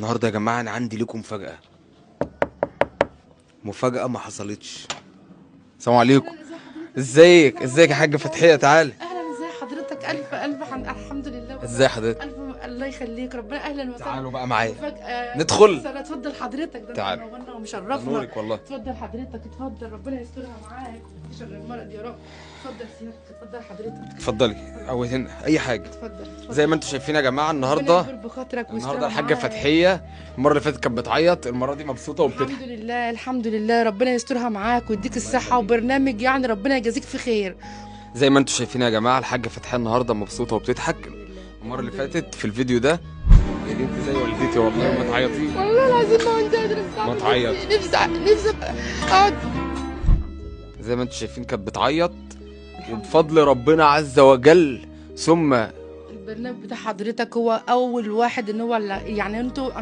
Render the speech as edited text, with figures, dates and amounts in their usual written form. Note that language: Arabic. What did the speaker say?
النهارده يا جماعه انا عندي لكم مفاجاه. مفاجاه ما حصلتش. السلام عليكم. ازيك يا حاجه فتحيه؟ تعالى. اهلا، ازي حضرتك؟ الف الحمد لله. ازاي حضرتك؟ الله يخليك، ربنا اهلا وسهلا. تعالوا بقى معايا مفاجأة. ندخل. اتفضل حضرتك، ده تعال. منورنا ومشرفنا. نورك والله. اتفضل حضرتك، اتفضل، ربنا يسترها معاك ويشر المرض يا رب. اتفضل سيادتك، اتفضل حضرتك. اتفضلي او هنا اي حاجه. اتفضل. زي ما انتم شايفين يا جماعه ربنا النهارده. يكبر بخاطرك ويسترها النهارده الحاجه معاك. فتحيه. المره اللي فاتت كانت بتعيط، المره دي مبسوطه وبتضحك. الحمد لله الحمد لله، ربنا يسترها معاك ويديك الصحة وبرنامج، يعني ربنا يجازيك في خير. زي ما انتم شايفين يا جماعه الحاجه فتحيه النهارده مبسوطه وبتضحك. المره اللي فاتت في الفيديو ده يا دي انت زي والدتي والله ما تعيطيش. والله العظيم ما كنت قادرة ما تعيط. نفسي اقعد. زي ما انتم شايفين كانت بتعيط، وبفضل ربنا عز وجل ثم البرنامج بتاع حضرتك هو اول واحد ان هو يعني انتوا